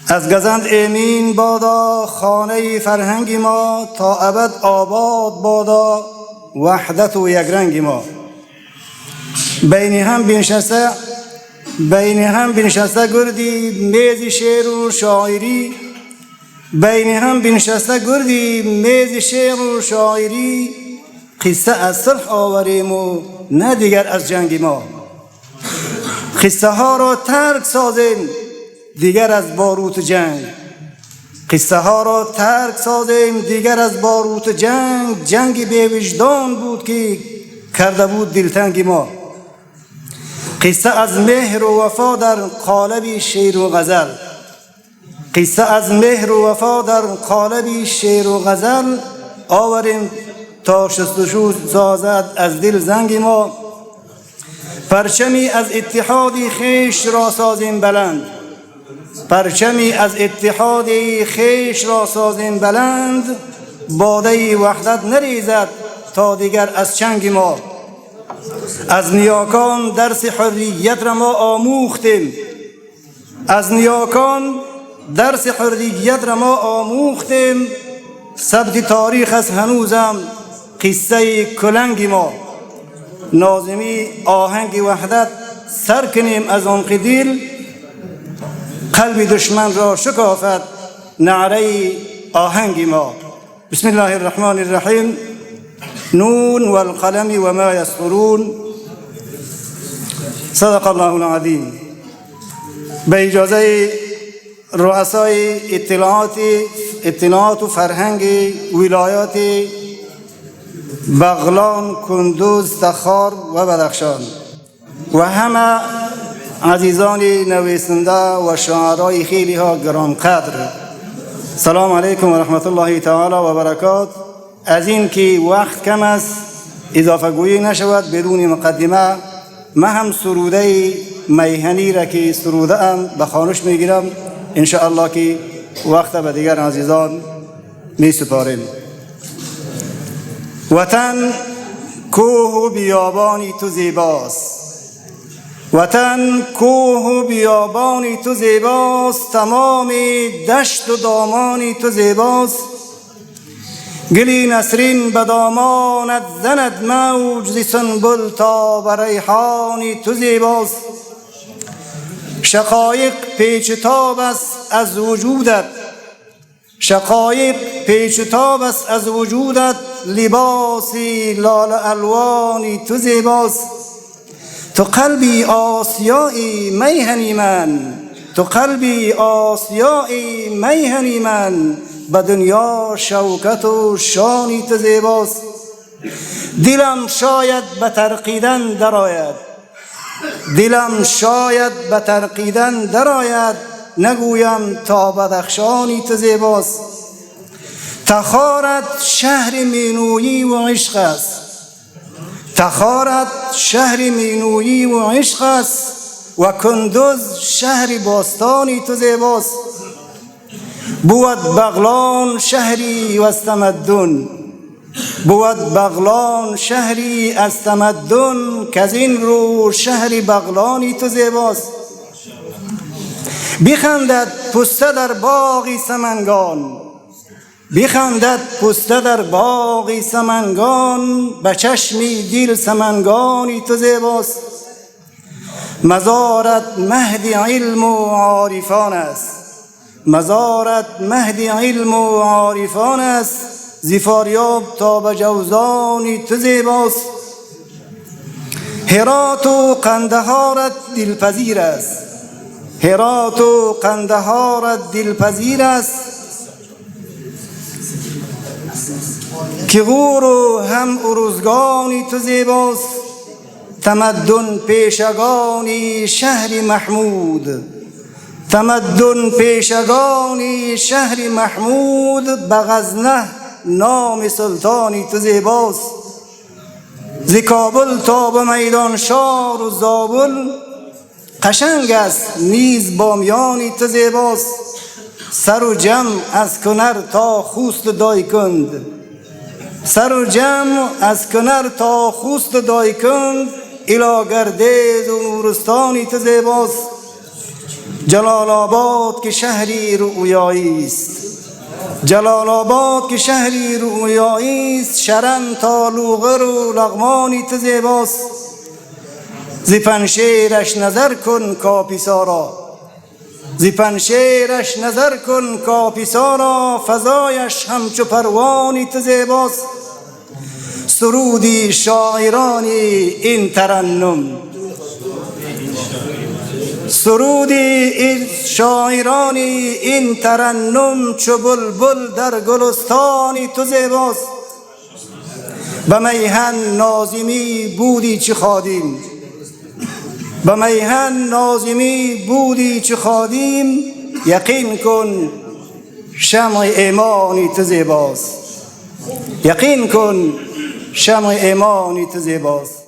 از گزند امین بادا خانه فرهنگ ما، تا ابد آباد بادا وحدت و یکرنگ ما. بین هم بنشسته گردی میز شعر و شاعری، بین هم بنشسته گردی میز شعر و شاعری. قصه از صلح آوریم و نه دیگر از جنگ ما. قصه ها را ترک سازیم دیگر از باروت جنگ، قصه ها را ترک سازیم دیگر از باروت جنگ. جنگ بی وجدان بود که کرده بود دلتنگ ما. قصه از مهر و وفا در قالب شعر و غزل، قصه از مهر و وفا در قالب شعر و غزل. آوریم تا شستشو سازد از دل زنگ ما. پرچمی از اتحادی خیش را سازیم بلند، پرچمی از اتحادی خیش را سازیم بلند. باده وحدت نریزد تا دیگر از چنگ ما. از نیاکان درس حریت را ما آموختیم، از نیاکان درس حریت را ما آموختیم. ثبت تاریخ از هنوزم قصه کلنگ ما. ناظمی آهنگ وحدت سر کنیم از عمق دل، قلب دشمن را شکافت نعره آهنگ ما. بسم الله الرحمن الرحیم. نون والقلم وما يسطرون. صدق الله العظیم. به اجازه رؤسای اطلاعات و فرهنگ ولایات بغلان، کندوز، تخار و بدخشان و همه عزیزان نویسنده و شاعرای خیلی ها گران قدر، سلام علیکم و رحمت الله تعالی و برکات. از این که وقت کم است اضافه گویی نشود، بدون مقدمه من هم سروده میهنی را که سروده ام به خوانش میگیرم. انشاءالله که وقت به دیگر عزیزان می سپاریم. وطن کوه و بیابانی تو زیباست، وطن کوه و بیابانی تو زیباست. تمام دشت و دامانی تو زیباست. گلی نسرین به دامانت زند موج، ز سنبل تا به ریحانی تو زیباست. شقایق پیچ تاب است از وجودت، شقایق پیچ تاب است از وجودت. لباسی لال الوانی تو زیباست. تو قلبی آسیایی میهنی من، تو قلبی آسیایی میهنی من. به دنیا شوکت و شانی تو زیباست. دلم شاید به ترقیدن درآید، دلم شاید به ترقیدن درآید. نگویم تا بدخشانی تو زیباست. تخارت شهر مینویی و عشق است، تخارت شهر مینویی و عشق است. و کندوز شهر باستانی تو زیباست. بود بغلان شهری و از تمدن، بود بغلان شهری از تمدن. که از این رو شهر بغلانی تو زیباست. بخندد پسته در باغی سمنگان، بخندد پسته در باغی سمنگان. به چشمی دل سمنگانی تو زیباست. مزارت مهد علم و عارفان است، مزارت مهد علم و عارفان است. ز فاریاب تا به جوزانی تو زیباست. هرات و قندهارت دلپذیر است، هرات و قندهارت دلپذیر است. که غور و هم ارزگانی تو زیباست. تمدن پیشگانی شهر محمود، تمدن پیشگانی شهر محمود. به غزنه نام سلطانی تو زیباست. ز کابل تا به میدان شار و زابل. قشنگ است نیز بامیانی تو زیباست. سر و جمع از کنر تا خوست دایکند، سر و جمع از کنر تا خوست دایکند. الی گردیز و نورستانی تو زیباست. جلال آباد که شهری رویایی است، جلال آباد که شهری رویایی است، شرم تا لوغر و لغمانی تو زیباست. ز پنشیرش نظر کن کاپیسا را، ز پنشیرش نظر کن کاپیسا را، فضایش همچو پروانی تو زیباست. سرودی شاعرانی این ترنم، سرودی شاعرانی این ترنم، چو بلبل در گلستانی تو زیباست. به میهن ناظمی بودی چه خادیم، به میهن ناظمی بودی چه خادیم، یقین کن شمع ایمانی تو زیباست، یقین کن شمع ایمانی تو زیباست.